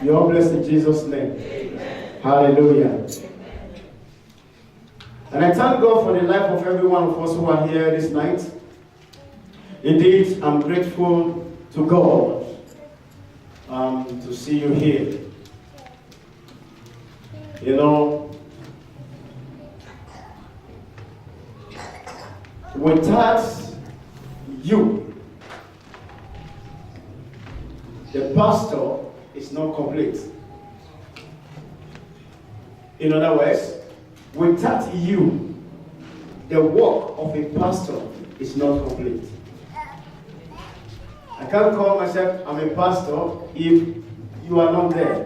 You are blessed in Jesus' name. Amen. Hallelujah. Amen. And I thank God for the life of every one of us who are here this night. Indeed, I'm grateful to God to see you here. You know, without you, the pastor is not complete. In other words, without you, the work of a pastor is not complete. I can't call myself I'm a pastor if you are not there.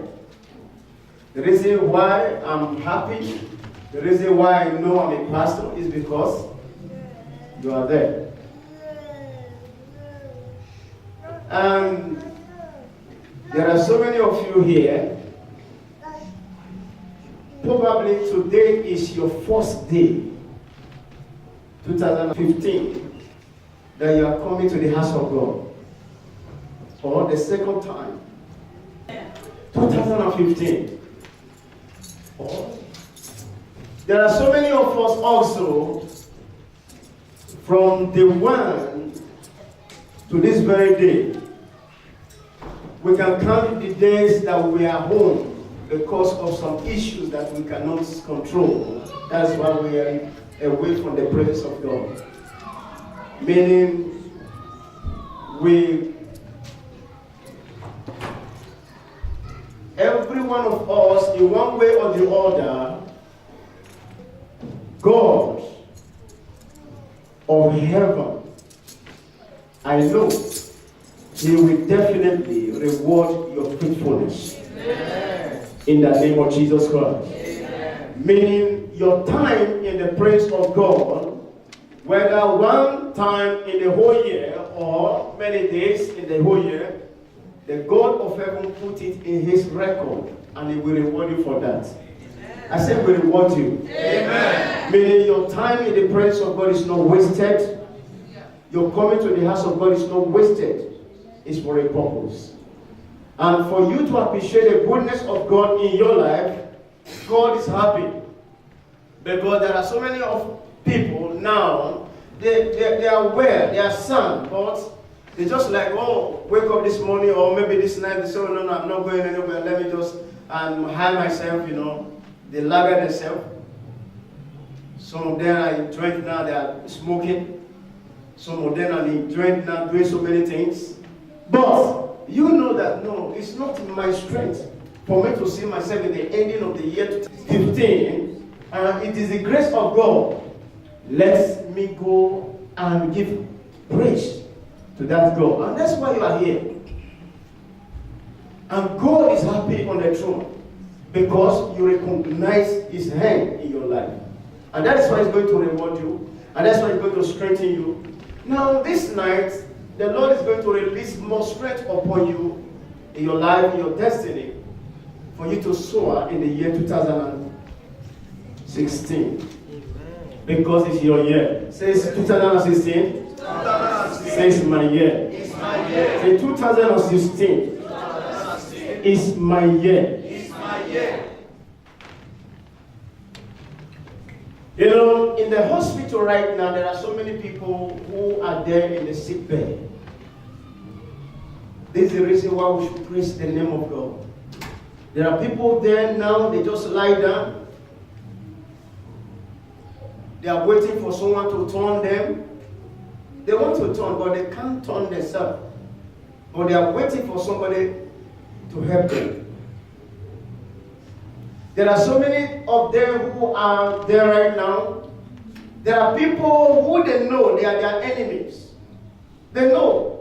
The reason why I'm happy, the reason why I know I'm a pastor is because you are there. And there are so many of you here. Probably today is your first day, 2015, that you are coming to the house of God. Or the second time, 2015. Or there are so many of us also, from the one to this very day, we can count the days that we are home because of some issues that we cannot control. That's why we are away from the presence of God. Meaning, every one of us, in one way or the other, God of heaven, I know He will definitely reward your faithfulness. Amen. In the name of Jesus Christ. Amen. Meaning your time in the presence of God, whether one time in the whole year or many days in the whole year, the God of heaven put it in His record, and He will reward you for that. Amen. I said, will reward you. Amen. Meaning your time in the presence of God is not wasted. Your coming to the house of God is not wasted. It's for a purpose. And for you to appreciate the goodness of God in your life, God is happy. Because there are so many of people now, they are aware, they are son, but they just like, oh, wake up this morning or maybe this night, they say, oh, no, I'm not going anywhere, let me just hide myself, you know. They lager themselves. Some of them are enjoying now, they are smoking. Some of them are enjoying now, doing so many things. But you know that, no, it's not my strength for me to see myself in the ending of the year 2015. And it is the grace of God. Let me go and give praise to that God. And that's why you are here. And God is happy on the throne because you recognize His hand in your life. And that's why He's going to reward you. And that's why He's going to strengthen you. Now, this night, the Lord is going to release more strength upon you in your life, in your destiny, for you to soar in the year 2016. Because it's your year. Says 2016. 2016. Says my year. It's my year. Say 2016. 2016. Is my year. It's my year. You know, in the hospital right now, there are so many people who are there in the sick bed. This is the reason why we should praise the name of God. There are people there now, they just lie down. They are waiting for someone to turn them. They want to turn, but they can't turn themselves. But they are waiting for somebody to help them. There are so many of them who are there right now. There are people who they know they are their enemies. They know.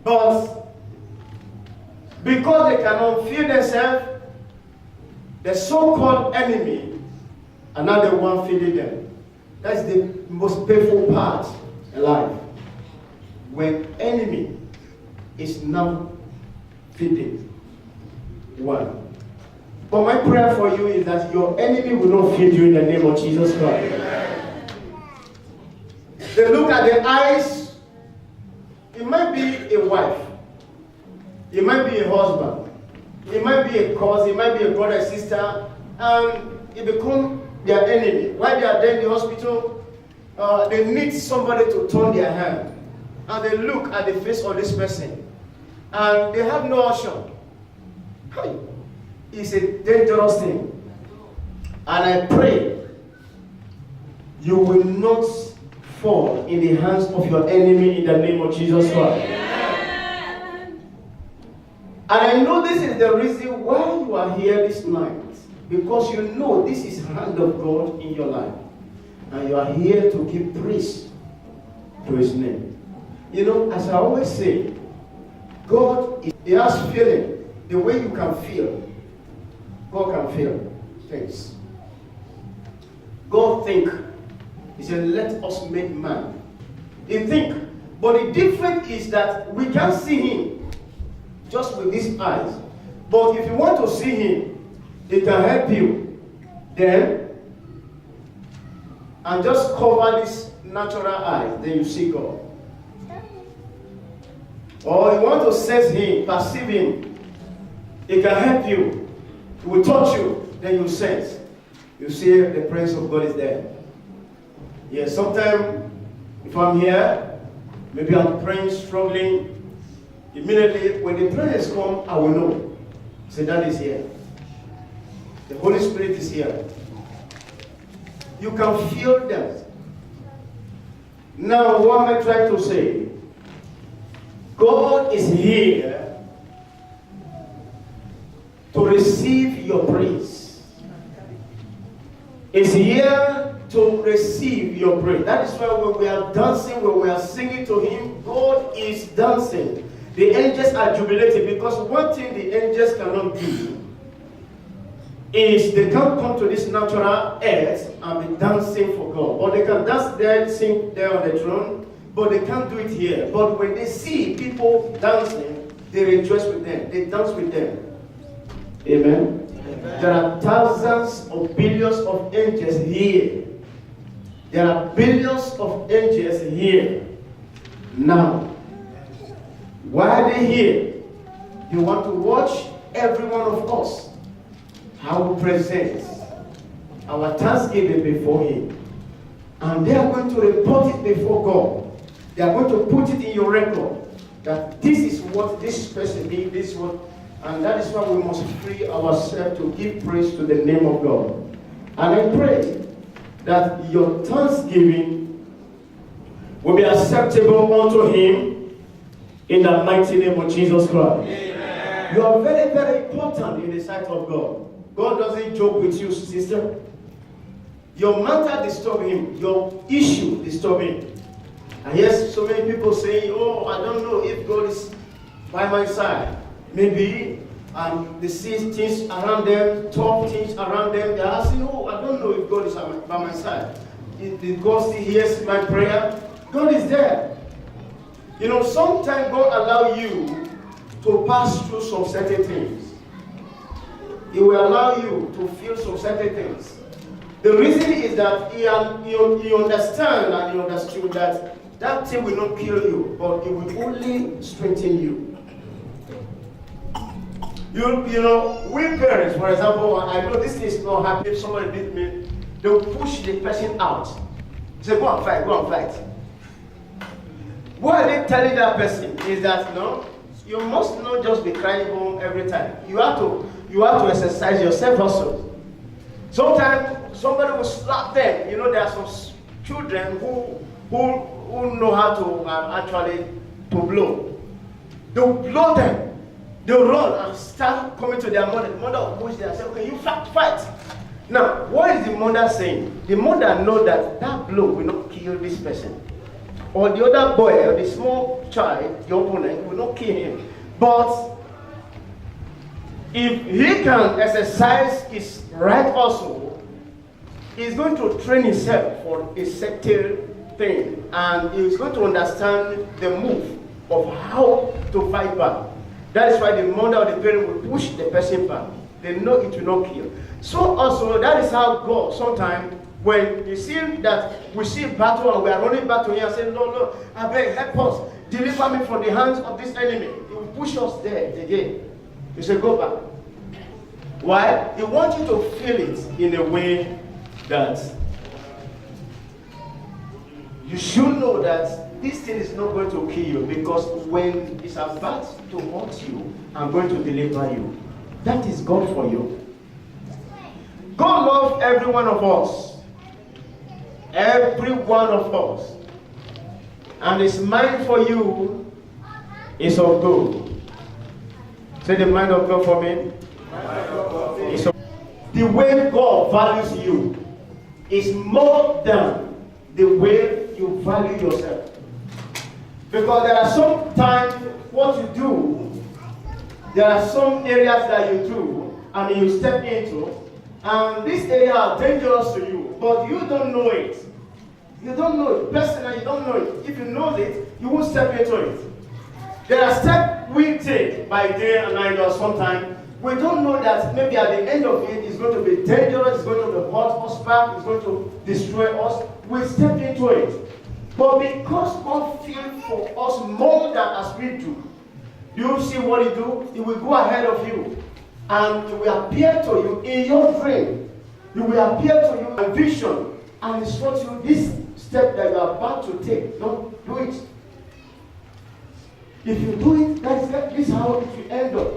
But because they cannot feel themselves, the so-called enemy are not the one feeding them. That's the most painful part in life. When enemy is now feeding one. But my prayer for you is that your enemy will not feed you in the name of Jesus Christ. Amen. They look at the eyes. It might be a wife. It might be a husband. It might be a cousin. It might be a brother, sister. And it becomes their enemy. While they are there in the hospital, they need somebody to turn their hand. And they look at the face of this person. And they have no option. It's a dangerous thing. And I pray you will not fall in the hands of your enemy in the name of Jesus Christ. And I know this is the reason why you are here this night. Because you know this is the hand of God in your life. And you are here to give praise to his name. You know, as I always say, God, he has feeling. The way you can feel, God can feel things. God think. He said, let us make man. He think. But the difference is that we can't see him just with these eyes. But if you want to see him, he can help you. Then, and just cover this natural eyes, then you see God. Or you want to sense him, perceive him, he can help you. He will touch you, then you sense. You see the presence of God is there. Yes, sometimes if I'm here, maybe I'm praying, struggling, immediately when the prayers come, I will know. Say, that is here. The Holy Spirit is here. You can feel them. Now, what am I trying to say? God is here to receive your praise. Is here to receive your praise. That is why when we are dancing, when we are singing to him, God is dancing. The angels are jubilating, because one thing the angels cannot do is they can't come to this natural earth and be dancing for God. Or they can dance there, sing there on the throne, but they can't do it here. But when they see people dancing, they rejoice with them. They dance with them. Amen? Amen. There are thousands of billions of angels here. There are billions of angels here. Now, while they're here, they want to watch every one of us how we present our thanksgiving before him. And they are going to report it before God. They are going to put it in your record that this is what this person did, this is what, and that is why we must free ourselves to give praise to the name of God. And I pray that your thanksgiving will be acceptable unto him in the mighty name of Jesus Christ. Amen. You are very, very important in the sight of God. God doesn't joke with you, sister. Your matter disturb him. Your issue disturb him. I hear so many people saying, oh, I don't know if God is by my side. Maybe they see things around them, tough things around them. They are asking, oh, I don't know if God is by my side. Did God still hears my prayer? God is there. You know, sometimes God allows you to pass through some certain things. He will allow you to feel some certain things. The reason is that he understands and he understood that that thing will not kill you, but it will only strengthen you. You know, we parents, for example, I know this is not happy. If somebody beat me, they'll push the person out. Say, go and fight, go and fight. What are they telling that person is that, no, you must not just be crying home every time. You have to exercise yourself also. Sometimes somebody will slap them. You know, there are some children who know how to actually to blow. They'll blow them. They'll run and start coming to their mother. The mother will push them and say, okay, you fight. Now, what is the mother saying? The mother knows that blow will not kill this person. Or the other boy, or the small child, the opponent, will not kill him. But if he can exercise his right also, he's going to train himself for a certain thing. And he's going to understand the move of how to fight back. That is why the mother or the parent will push the person back. They know it will not kill. So also, that is how God sometimes, when you see that we see battle and we are running back to him and say, no, I beg, help us. Deliver me from the hands of this enemy. He will push us there again. He said, go back. Why? He wants you to feel it in a way that you should know that this thing is not going to kill you, because when it's about to hurt you, I'm going to deliver you. That is God for you. God loves every one of us. Every one of us. And His mind for you is of good. Say the mind of God for me. The way God values you is more than the way you value yourself. Because there are some times what you do, there are some areas that you do and you step into, and these areas are dangerous to you, but you don't know it. You don't know it. Personally, you don't know it. If you know it, you won't step into it. There are steps we take by day and night, or sometimes we don't know that maybe at the end of it, it's going to be dangerous, it's going to be hurt us back, it's going to destroy us. We step into it. But because God feels for us more than as we do, you see what He do? He will go ahead of you. And He will appear to you in your dream. He will appear to you in vision and instruct you this step that you are about to take. Don't do it. If you do it, this is how it will end up.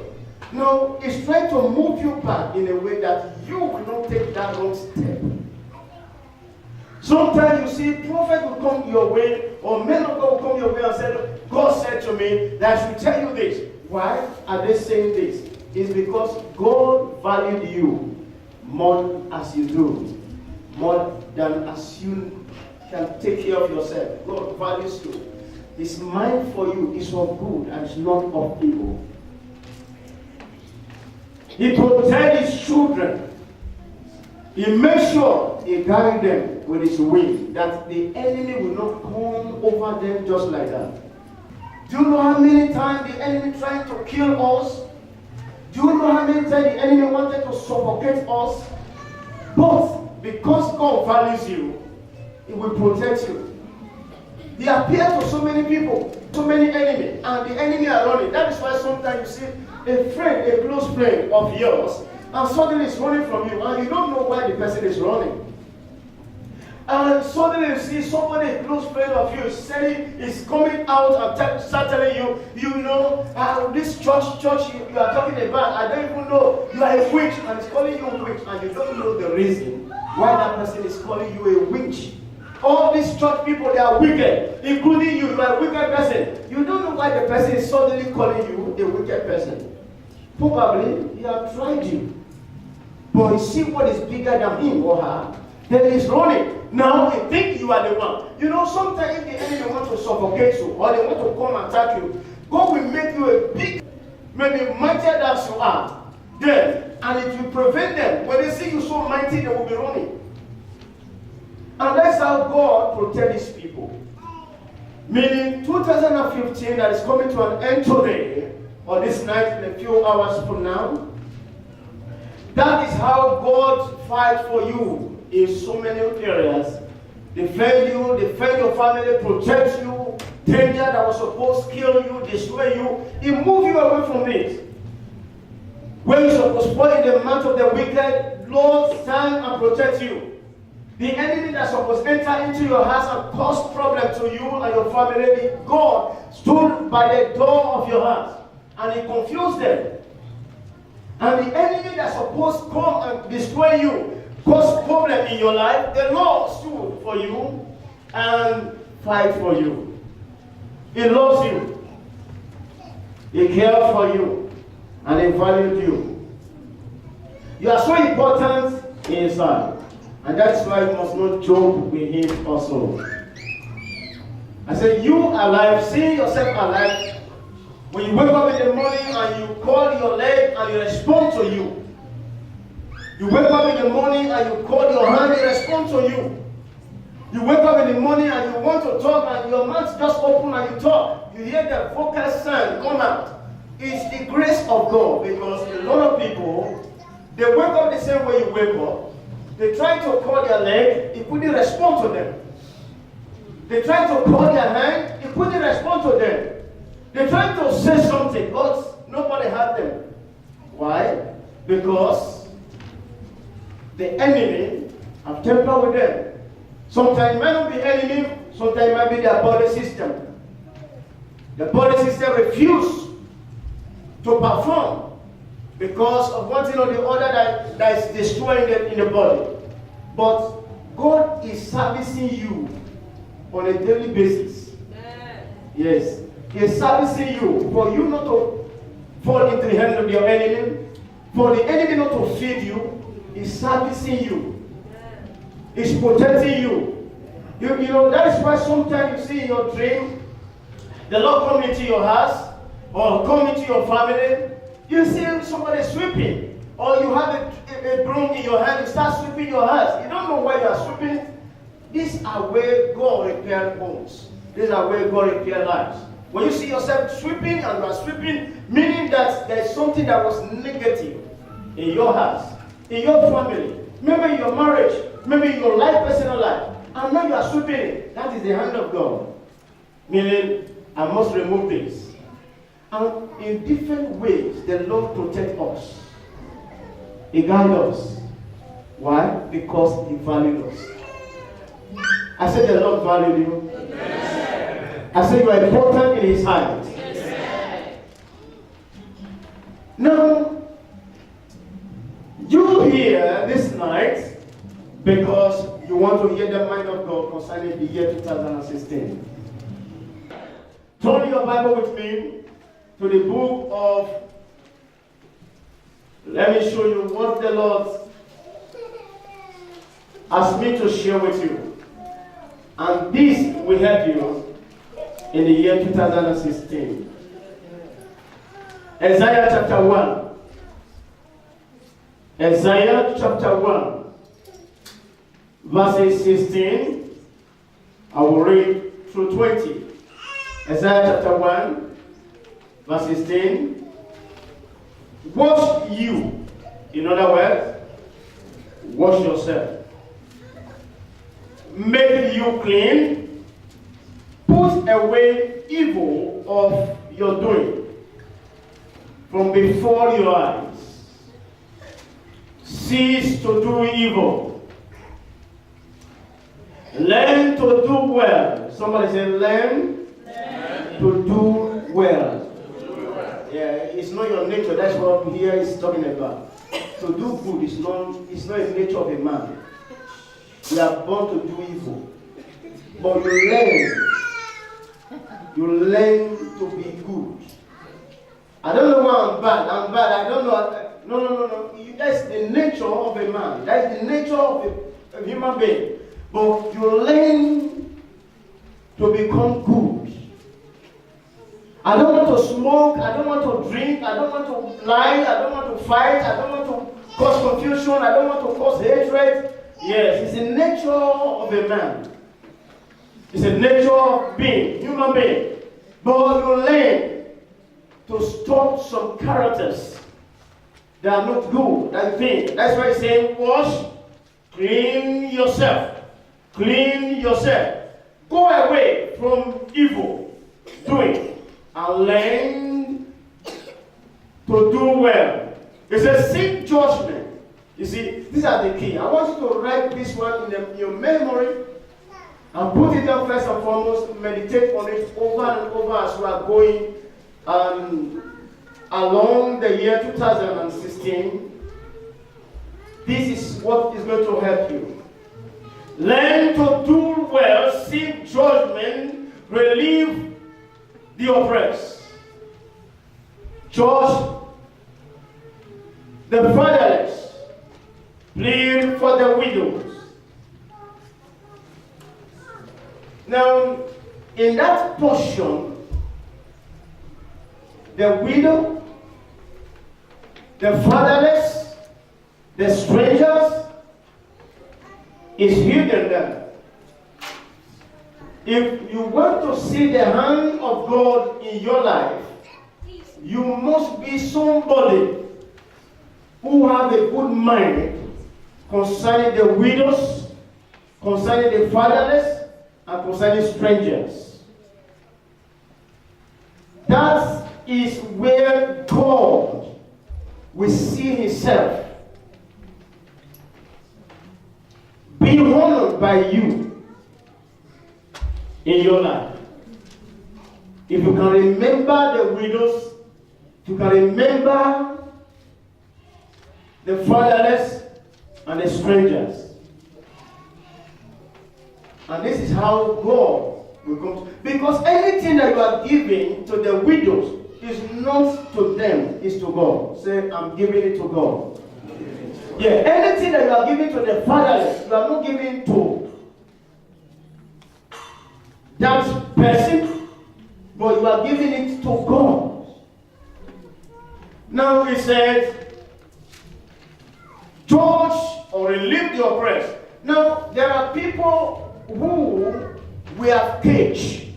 No, it's trying to move you back in a way that you will not take that wrong step. Sometimes you see prophet will come your way, or men of God will come your way and say, God said to me that I should tell you this. Why are they saying this? It's because God valued you more as you do, more than as you can take care of yourself. God values you. His mind for you is of good and is not of evil. He protects His children. He makes sure He guides them with His wing, that the enemy will not come over them just like that. Do you know how many times the enemy tried to kill us? Do you know how many times the enemy wanted to suffocate us? But because God values you, He will protect you. He appeared to so many people, so many enemies, and the enemy are running. That is why sometimes you see a friend, a close friend of yours, and suddenly it's running from you, and you don't know why the person is running. And suddenly you see somebody, a close friend of you, is coming out and start telling you, this church you are talking about, I don't even know, you are a witch, and it's calling you a witch, and you don't know the reason why that person is calling you a witch. All these church people, they are wicked, including you. You are a wicked person. You don't know why the person is suddenly calling you a wicked person. Probably he has tried you, but he see what is bigger than him or her. Then he's running. Now he think you are the one. Sometimes if the enemy wants to suffocate you or they want to come and attack you, God will make you a big, maybe mightier than you are. Then, and it will prevent them. When they see you so mighty, they will be running. And that's how God protects His people. Meaning 2015 that is coming to an end today, or this night in a few hours from now, that is how God fights for you in so many areas. Defend you, defend your family, protect you, danger that was supposed to kill you, destroy you, He moves you away from it. When you're supposed to fall in the mouth of the wicked, Lord stand and protect you. The enemy that's supposed to enter into your house and cause problem to you and your family, God stood by the door of your house and He confused them. And the enemy that's supposed to come and destroy you, cause problem in your life, the Lord stood for you and fight for you. He loves you. He cares for you. And He valued you. You are so important in His sight. And that's why you must not joke with Him also. I said, you alive, see yourself alive. When you wake up in the morning and you call your leg and He responds to you. You wake up in the morning and you call your hand, He responds to you. You wake up in the morning and you want to talk and your mouth just open and you talk. You hear the vocal sound come out. It's the grace of God, because a lot of people, they wake up the same way you wake up. They try to call their leg, He couldn't respond to them. They try to call their hand, He couldn't respond to them. They tried to say something, but nobody heard them. Why? Because the enemy have tempered with them. Sometimes it might not be enemy, sometimes it might be their body system. The body system refuse to perform because of one thing or the other that is destroying them in the body. But God is servicing you on a daily basis. Yes. He is servicing you for you not to fall into the hands of your enemy, for the enemy not to feed you. He's servicing you. He's protecting you. You know, that is why sometimes you see in your dream, the Lord come into your house or come into your family, you see somebody sweeping, or you have a broom in your hand, you start sweeping your house. You don't know why you are sweeping. These are where God repairs homes. These are where God repairs lives. When you see yourself sweeping and you are sweeping, meaning that there is something that was negative in your house, in your family, maybe in your marriage, maybe in your life, personal life, and now you are sweeping it. That is the hand of God. Meaning, I must remove this. And in different ways, the Lord protects us. He guides us. Why? Because He values us. I said the Lord values you. Amen. I said you are important in His eyes. Amen. Now, you here this night because you want to hear the mind of God concerning the year 2016. Turn your Bible with me to the book of, let me show you what the Lord asked me to share with you. And this will help you in the year 2016. Isaiah chapter 1. Isaiah chapter 1, verses 16. I will read through 20. Isaiah chapter 1, verse 16. Wash you. In other words, wash yourself. Make you clean. Put away evil of your doing from before your eyes. Cease to do evil. Learn to do well. Somebody say, learn to do well. Yeah, it's not your nature. That's what here is talking about. To do good is not a nature of a man. We are born to do evil. But you learn to be good. I don't know why I'm bad. I don't know. No. That's the nature of a man. That's the nature of a human being. But you learn to become good. I don't want to smoke. I don't want to drink. I don't want to lie. I don't want to fight. I don't want to cause confusion. I don't want to cause hatred. Yes, it's the nature of a man. It's a nature of being, human being. But you learn to stop some characters that are not good, that thing. That's why he's saying, wash, clean yourself. Clean yourself. Go away from evil doing and learn to do well. It says, seek judgment. You see, these are the key. I want you to write this one in your memory and put it down first and foremost. Meditate on it over and over as we are going along the year 2016. This is what is going to help you. Learn to do well, seek judgment, relieve the oppressed. Judge the fatherless, plead for the widows. Now, in that portion, the widow, the fatherless, the strangers, is hidden there. If you want to see the hand of God in your life, you must be somebody who have a good mind concerning the widows, concerning the fatherless, and concerning strangers. That is where God will see himself being honored by you in your life. If you can remember the widows, if you can remember the fatherless and the strangers. And this is how God will come to, because anything that you are giving to the widows is not to them, it's to God. Say, I'm giving it to God. Yeah, anything that you are giving to the fatherless, you are not giving to that person, but you are giving it to God. Now he said, judge or relieve the oppressed. Now there are people who we have caged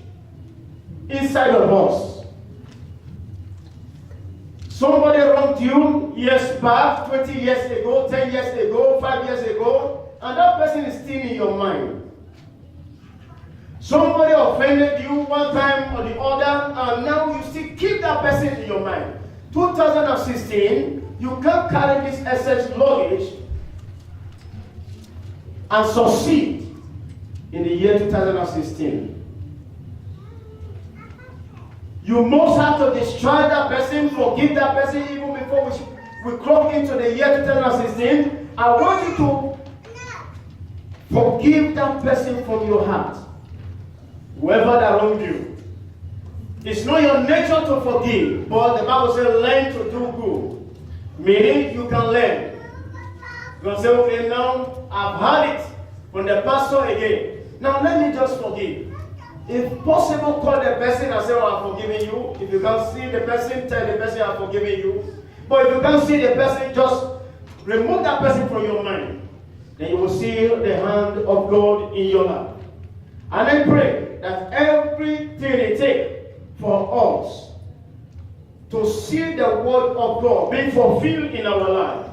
inside of us. Somebody wronged you years back, 20 years ago, 10 years ago, 5 years ago, and that person is still in your mind. Somebody offended you one time or the other, and now you still keep that person in your mind. 2016, you can't carry this excess luggage and succeed in the year 2016. You must have to destroy that person, forgive that person even before we clock into the year 2016. I want you to forgive that person from your heart. Whoever that wronged you. It's not your nature to forgive, but the Bible says learn to do good. Meaning you can learn. You can say, okay, now I've had it from the pastor again. Now let me just forgive. If possible, call the person and say, oh, I'm forgiving you. If you can't see the person, tell the person I'm forgiving you. But if you can't see the person, just remove that person from your mind. Then you will see the hand of God in your life. And I pray that everything it takes for us to see the word of God being fulfilled in our life,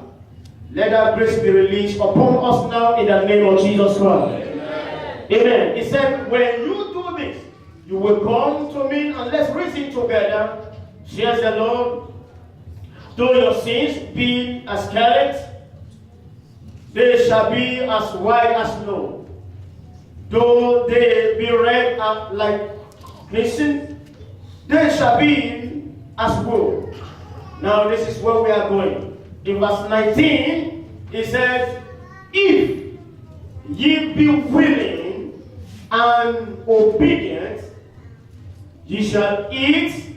let that grace be released upon us now in the name of Jesus Christ. Amen. Amen. He said, when you do this, you will come to me and let's reason together. Says the Lord, though your sins be as scarlet, they shall be as white as snow. Though they be red like crimson, they shall be as wool. Now this is where we are going. In verse 19, it says, if ye be willing and obedient, ye shall eat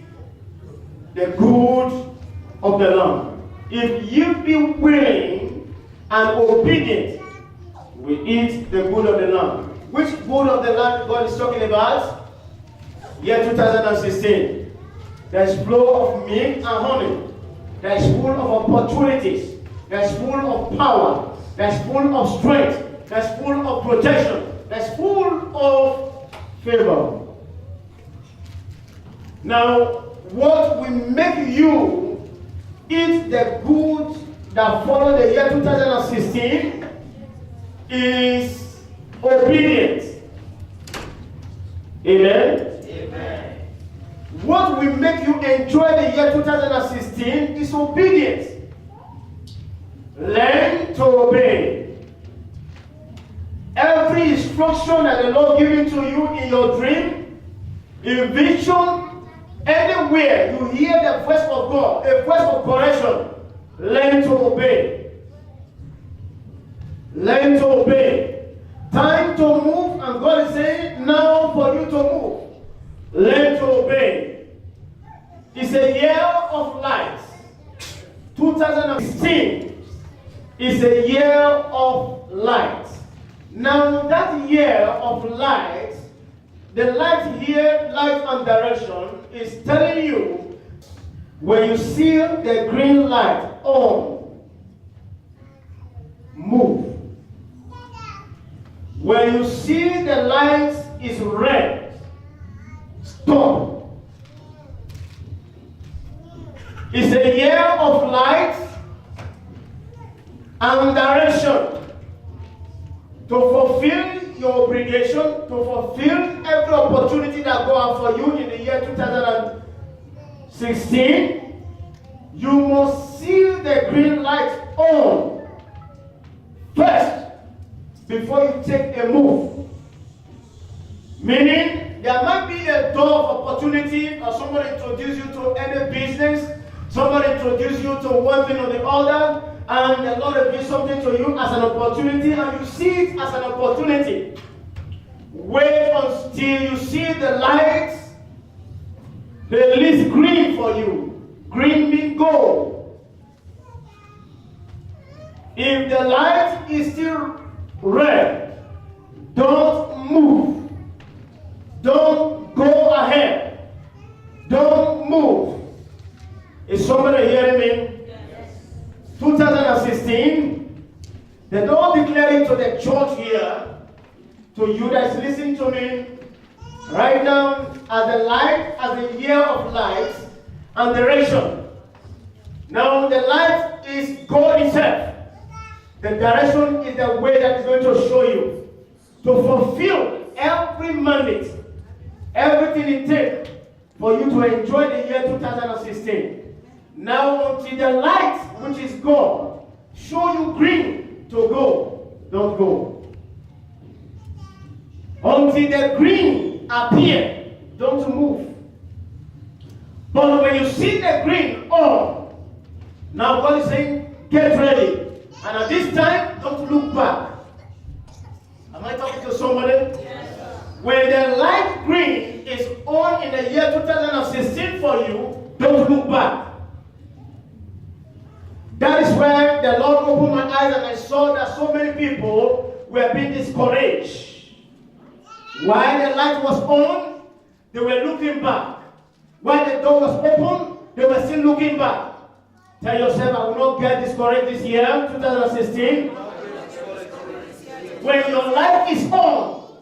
the good of the land. If ye be willing and obedient, we eat the good of the land. Which good of the land God is talking about? Year 2016. There is flow of milk and honey. There is full of opportunities. There is full of power. There is full of strength. There is full of protection. There is full of favor. Now, what will make you eat the good that follow the year 2016 is obedience. Amen? Amen. What will make you enjoy the year 2016 is obedience. Learn to obey. Every instruction that the Lord given to you in your dream, in vision, anywhere you hear the voice of God, a voice of correction, learn to obey. Learn to obey. Time to move, and God is saying, now for you to move. Learn to obey. It's a year of light. 2016 is a year of light. Now that year of light, the light here, light and direction, is telling you when you see the green light on, move. When you see the light is red, stop. It's a year of light and direction to fulfill your obligation, to fulfill every opportunity that go out for you in the year 16, you must see the green light on first before you take a move. Meaning, there might be a door of opportunity, or somebody introduce you to any business, somebody introduce you to one thing or the other, and the Lord will give something to you as an opportunity, and you see it as an opportunity. Wait until you see the light release green for you. Green means go. If the light is still red, don't move. Don't go ahead. Don't move. Is somebody hearing me? Yes. 2016, the Lord declared it to the church here, to you that's listening to me, right now, as the light, as the year of light and direction. Now, the light is God Himself. The direction is the way that is going to show you to fulfill every mandate, everything it takes for you to enjoy the year 2016. Now, until the light, which is God, show you green to go, don't go. Until the green appear, don't move. But when you see the green on, now God is saying, get ready. And at this time, don't look back. Am I talking to somebody? Yes. When the light green is on in the year 2016 for you, don't look back. That is where the Lord opened my eyes and I saw that so many people were being discouraged. While the light was on, they were looking back. While the door was open, they were still looking back. Tell yourself, I will not get discouraged this year, 2016. When your light is on,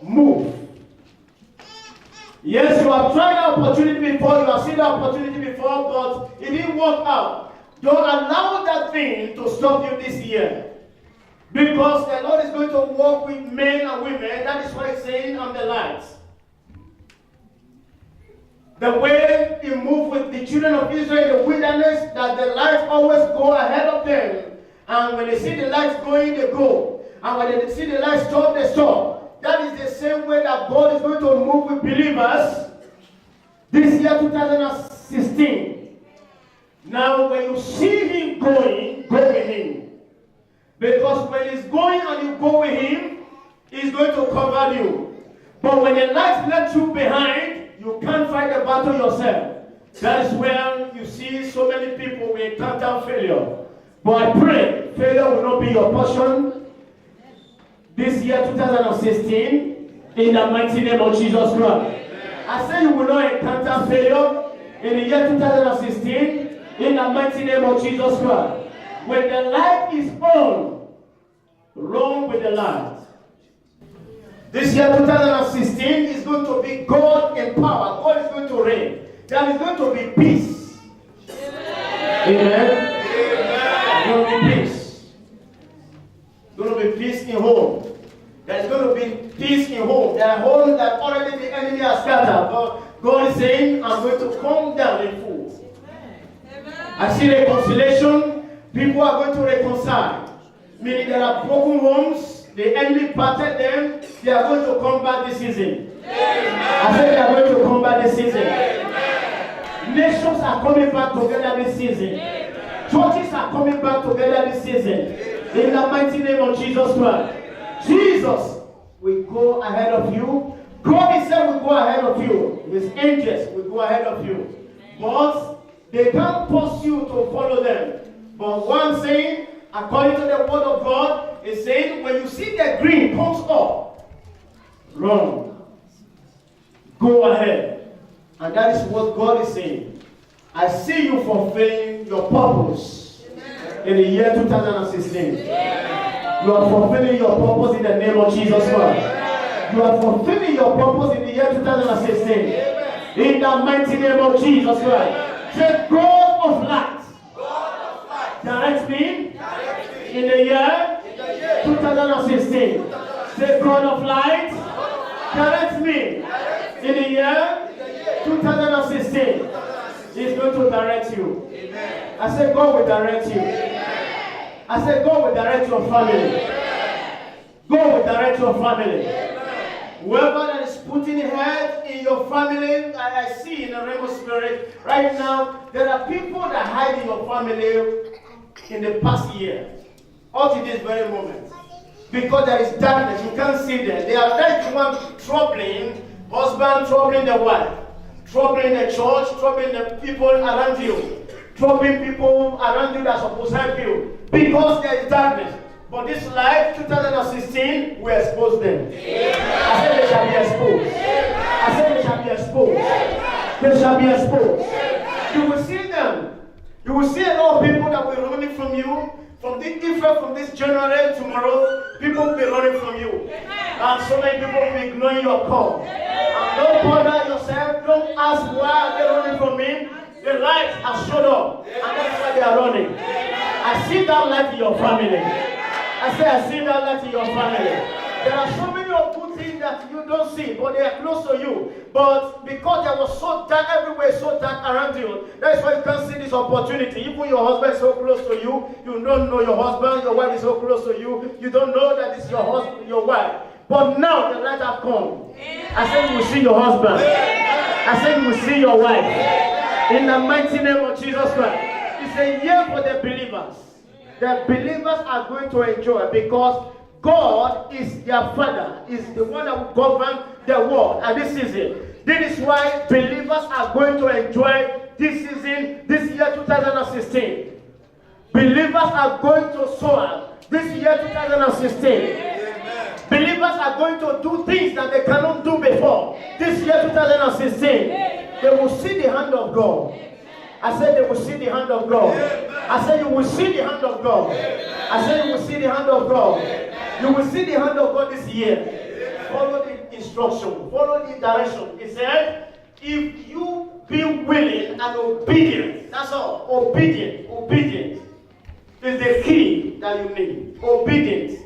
move. Yes, you have tried the opportunity before, you have seen the opportunity before, but it didn't work out. Don't allow that thing to stop you this year. Because the Lord is going to walk with men and women. That is why He's saying, I'm the light. The way He moved with the children of Israel in the wilderness, that the light always go ahead of them. And when they see the lights going, they go. And when they see the lights stop, they stop. That is the same way that God is going to move with believers this year, 2016. Now, when you see Him going, go with Him. Because when He's going and you go with Him, He's going to cover you. But when the lights left you behind, you can't fight the battle yourself. That is where you see so many people will encounter failure. But I pray failure will not be your portion this year 2016 in the mighty name of Jesus Christ. I say you will not encounter failure in the year 2016 in the mighty name of Jesus Christ. When the light is on, run with the light. This year 2016 is going to be God in power. God is going to reign. There is going to be peace. Amen. There's going to be peace. There's going to be peace in home. There's going to be peace in home. There are homes that already the enemy has scattered. But God is saying, I'm going to come down in full. I see reconciliation. People are going to reconcile. Meaning there are broken homes. The enemy parted them. They are going to come back this season. Amen. I said they are going to come back this season. Amen. Nations are coming back together this season. Amen. Churches are coming back together this season. Amen. In the mighty name of Jesus Christ. Amen. Jesus will go ahead of you. God Himself will go ahead of you. His angels will go ahead of you. But they can't force you to follow them. But one saying, according to the word of God, is saying, when you see the green comes up, run. Go ahead. And that is what God is saying. I see you fulfilling your purpose in the year 2016. You are fulfilling your purpose in the name of Jesus Christ. You are fulfilling your purpose in the year 2016. In the mighty name of Jesus Christ. Say, God of light. Direct me in the year 2016. Say, God of light, direct me in the year 2016 is going to direct you. I said God will direct you. I said God will direct your family. God will direct your family. Whoever that is putting head in your family, I see in the realm of spirit right now, there are people that hide in your family in the past year, up to this very moment. Because there is darkness, you can't see them. They are like one troubling husband, troubling the wife, troubling the church, troubling the people around you, troubling people around you that are supposed to help you. Because there is darkness. But this life, 2016, will expose them. I said they shall be exposed. I said they shall be exposed. They shall be exposed. You will see them. You will see a lot of people that will be running from you. From this effect, from this January tomorrow, people will be running from you. And so many people will be ignoring your call. And don't bother yourself. Don't ask why they're running from me. The light has showed up. And that's why they are running. I see that light in your family. I say, I see that light in your family. There are so many good things that you don't see, but they are close to you. But because there was so dark everywhere, so dark around you, that's why you can't see this opportunity. Even your husband is so close to you, you don't know your husband, your wife is so close to you, you don't know that it's your husband, your wife. But now the light has come. I say you will see your husband. I say you will see your wife. In the mighty name of Jesus Christ. It's a year for the believers. The believers are going to enjoy because God is their Father, is the one that will govern the world at this season. This is why believers are going to enjoy this season, this year 2016. Believers are going to soar this year 2016. Believers are going to do things that they cannot do before this year 2016. They will see the hand of God. I said they will see the hand of God. I said you will see the hand of God. I said you will see the hand of God. You will see the hand of God this year. Follow the instruction. Follow the direction. He said, if you be willing and obedient, that's all. Obedient. Obedient is the key that you need. Obedient.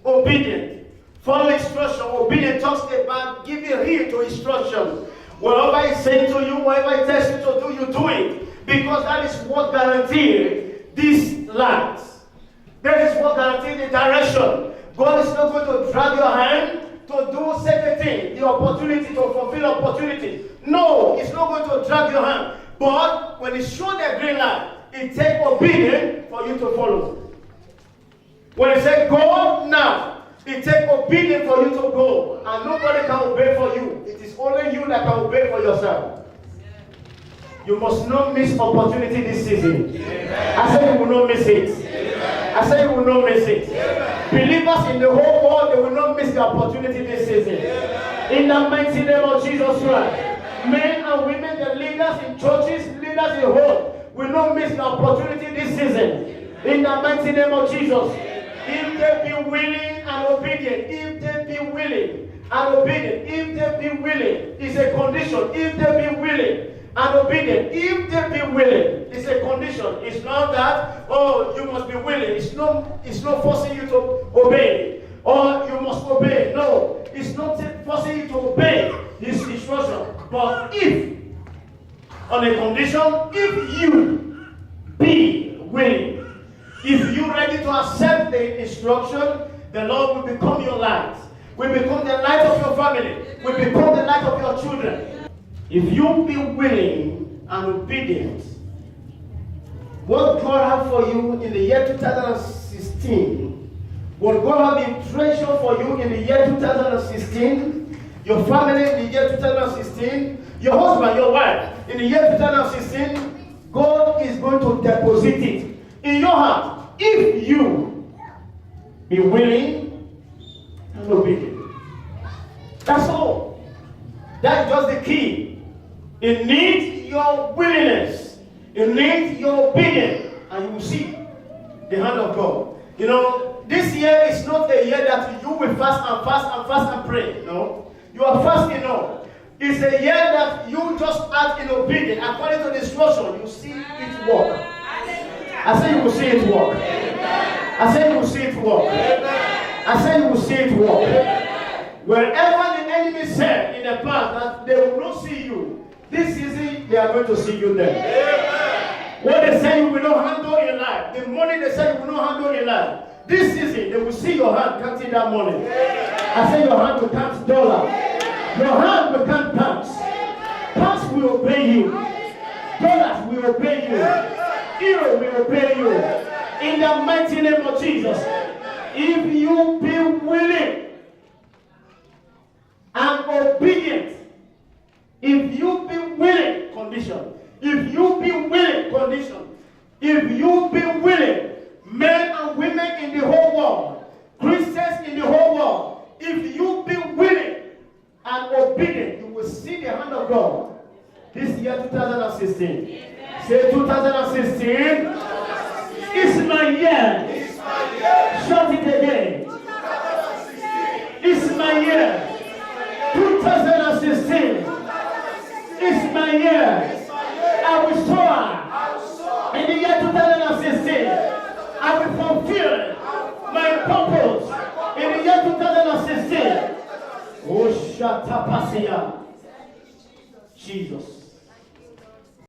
Obedient. Follow instruction. Obedient talks about giving heed to instruction. Whatever He says to you, whatever He tells you to do, you do it. Because that is what guarantees this light. That is what guarantees the direction. God is not going to drag your hand to do certain things, the opportunity to fulfill opportunity. No, it's not going to drag your hand. But when He shows the green light, it takes obedience for you to follow. When He says go now, it takes obedience for you to go. And nobody can obey for you. It is only you that can obey for yourself. You must not miss opportunity this season. Amen. I say you will not miss it. Amen. I say you will not miss it. Amen. Believers in the whole world, they will not miss the opportunity this season. Amen. In the mighty name of Jesus Christ. Men and women, the leaders in churches, leaders in homes, will not miss the opportunity this season. In the mighty name of Jesus. If they be willing and obedient, if they be willing and obedient, if they be willing, it's a condition. If they be willing and obedient, if they be willing, it's a condition. It's not that, oh, you must be willing. It's not forcing you to obey, or you must obey. No, it's not forcing you to obey His instruction. But if, on a condition, if you be willing, if you're ready to accept the instruction, the Lord will become your light. Will become the light of your family. Will become the light of your children. If you be willing and obedient, what God has for you in the year 2016, what God has in treasure for you in the year 2016, your family in the year 2016, your husband, your wife, in the year 2016, God is going to deposit it in your heart if you be willing and obedient. That's all. That's just the key. It needs your willingness. It needs your obedience. And you will see the hand of God. You know, this year is not a year that you will fast and fast and fast and pray. No. You are fasting, no. It's a year that you just act in obedience. According to the instruction, you see it work. I say you will see it work. I say you will see it work. I say you will see it work. Wherever the enemy said in the past that they will not see you, This season, they are going to see you there. What they say you will not handle in life, the money they say you will not handle in life, this season, they will see your hand counting that money. I say your hand will count dollars. Your hand will count pounds. Pounds will obey you. Dollars will obey you. Euro will obey you. In the mighty name of Jesus. If you be willing and obedient, if you be willing, condition. If you be willing, condition. If you be willing, men and women in the whole world, Christians in the whole world, if you be willing and obedient, you will see the hand of God. This year 2016. Amen. Say 2016. It's my year. It's my year. Shout it again. 2016. It's my year. 2016. It's my year. I will soar. In the year 2016, I will fulfill my purpose. In the year 2016. Oh, Shatapasia. Jesus.